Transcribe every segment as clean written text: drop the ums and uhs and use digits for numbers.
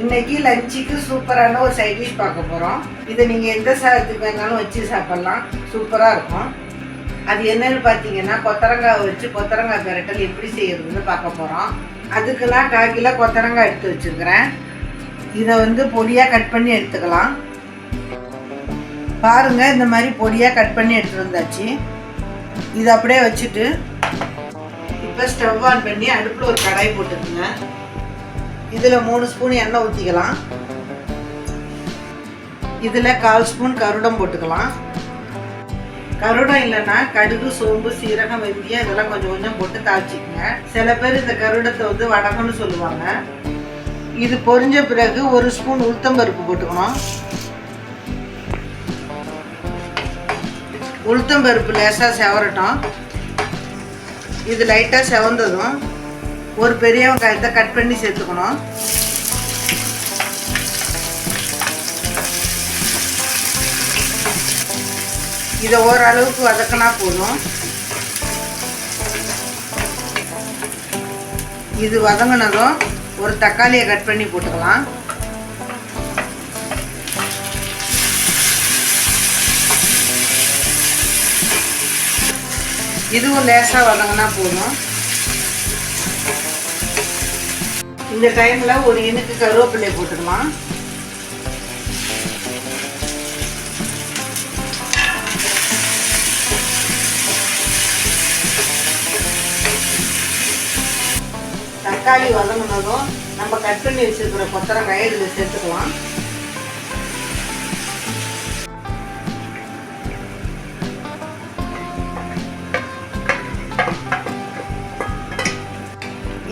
இன்னைக்கு லஞ்சுக்கு சூப்பரான ஒரு சைட் டிஷ் பார்க்க போகிறோம். இதை நீங்கள் எந்த சாதத்துக்கு வேணாலும் வச்சு சாப்பிட்லாம், சூப்பராக இருக்கும். அது என்னன்னு பார்த்தீங்கன்னா கொத்தரங்காய் வச்சு கொத்தரங்காய் பிரட்டல் எப்படி செய்யறதுன்னு பார்க்க போகிறோம். அதுக்கு நான் 1/4 கிலோ கொத்தரங்காய் எடுத்து வச்சுருக்கிறேன். இதை பொடியாக கட் பண்ணி எடுத்துக்கலாம். பாருங்கள், இந்த மாதிரி பொடியாக கட் பண்ணி எடுத்துகிட்டு வந்தாச்சு. இதை அப்படியே வச்சுட்டு இப்போ ஸ்டவ் ஆன் பண்ணி அடுப்பில் ஒரு கடாய் போட்டுக்குங்க. இதில் 3 ஸ்பூன் எண்ணெய் ஊற்றிக்கலாம். இதில் 1/4 ஸ்பூன் கருடம் போட்டுக்கலாம். கருடம் இல்லைன்னா கடுகு, சோம்பு, சீரகம், வெந்தயம் இதெல்லாம் கொஞ்சம் கொஞ்சம் போட்டு தாளிச்சிக்கங்க. சில பேர் இந்த கருடத்தை வடகம்னு சொல்லுவாங்க. இது பொரிஞ்ச பிறகு 1 ஸ்பூன் உளுத்தம்பருப்பு போட்டுக்கணும். உளுத்தம்பருப்பு லேசாக செவரட்டும். இது லைட்டாக செவந்ததும் ஒரு பெரிய வெங்காயத்தை கட் பண்ணி சேர்த்துக்கணும். இதை ஓரளவுக்கு வதக்கினா போதும். இது வதங்கினதும் ஒரு தக்காளியை கட் பண்ணி போட்டுக்கலாம். இதுவும் லேசாக வதங்கினா போதும். இந்த டைமில் ஒரு இனுக்கு கருவேப்பிலை போட்டுக்கலாம். தக்காளி வதங்கினதும் நம்ம கட் பண்ணி வச்சிருக்கிற கொத்தரங்காயை இதில் சேர்த்துக்கலாம்.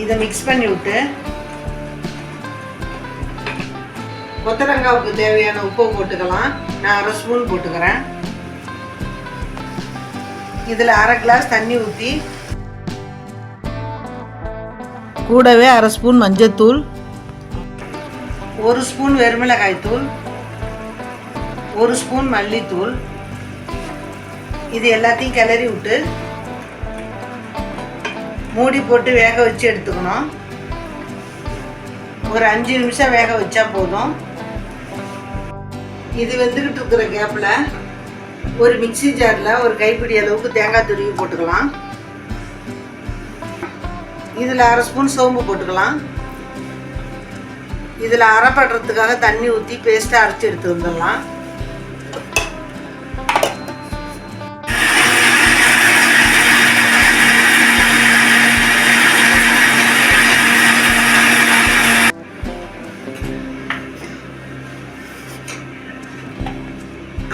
இதை மிக்ஸ் பண்ணி விட்டு கொத்தரங்காவுக்கு தேவையான உப்பு போட்டுக்கலாம். நான் 1/2 ஸ்பூன் போட்டுக்கிறேன். இதில் 1/2 கிளாஸ் தண்ணி ஊற்றி கூடவே 1/2 ஸ்பூன் மஞ்சத்தூள், 1 ஸ்பூன் வெறுமிளகாய் தூள், 1 ஸ்பூன் மல்லித்தூள், இது எல்லாத்தையும் கிளறி விட்டு மூடி போட்டு வேக வச்சு எடுத்துக்கணும். ஒரு 5 நிமிஷம் வேக வச்சா போதும். இது வெந்துக்கிட்டு இருக்கிற கேப்பில் ஒரு மிக்ஸி ஜாரில் ஒரு கைப்பிடி அளவுக்கு தேங்காய் துருவி போட்டுக்கலாம். இதில் 1/2 ஸ்பூன் சோம்பு போட்டுக்கலாம். இதில் அரைப்படுறதுக்காக தண்ணி ஊற்றி பேஸ்ட்டாக அரைச்சி எடுத்து வந்துடலாம்.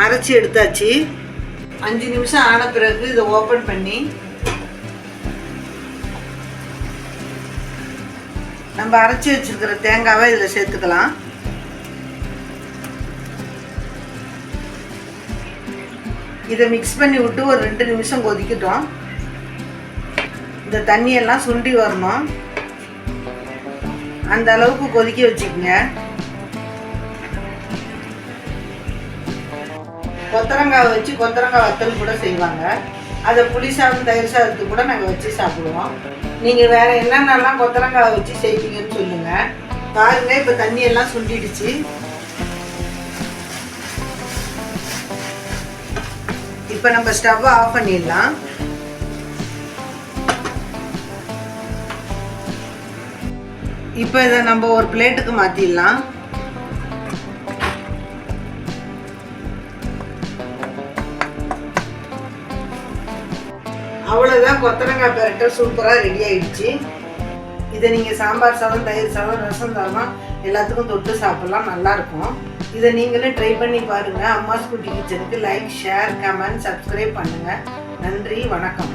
அரைச்சி எடுத்தாச்சு. 5 நிமிஷம் ஆன பிறகு இதை ஓப்பன் பண்ணி நம்ம அரைச்சி வச்சிருக்கிற தேங்காவை இதில் சேர்த்துக்கலாம். இதை மிக்ஸ் பண்ணி விட்டு ஒரு 2 நிமிஷம் கொதிக்கட்டும். இந்த தண்ணியெல்லாம் சுண்டி வரணும். அந்த அளவுக்கு கொதிக்க வச்சுக்கோங்க. கொத்தரங்காய் வச்சு கொத்தரங்காய் வத்தல் கூட செய்வாங்க. அதை புளி சாதம், தயிர் சாதத்துக்கு கூட நாங்கள் வச்சு சாப்பிடுவோம். நீங்கள் வேறு என்னென்னலாம் கொத்தரங்காய் வச்சு செய்வீங்கன்னு சொல்லுங்கள். பாருங்கள், இப்போ தண்ணியெல்லாம் சுண்டிடுச்சு. இப்போ நம்ம ஸ்டவ்வை ஆஃப் பண்ணிடலாம். இப்போ இதை நம்ம ஒரு பிளேட்டுக்கு மாற்றிடலாம். அவ்வளோதான், கொத்தரங்காய் பிரட்டல் சூப்பராக ரெடி ஆயிடுச்சு. இதை நீங்கள் சாம்பார் சாதம், தயிர் சாதம், ரசம் சாதம் எல்லாத்துக்கும் தொட்டு சாப்பிட்லாம், நல்லாயிருக்கும். இதை நீங்களும் ட்ரை பண்ணி பாருங்கள். அம்மாஸ் குட்டி கிச்சனுக்கு லைக், ஷேர், கமெண்ட், சப்ஸ்கிரைப் பண்ணுங்கள். நன்றி, வணக்கம்.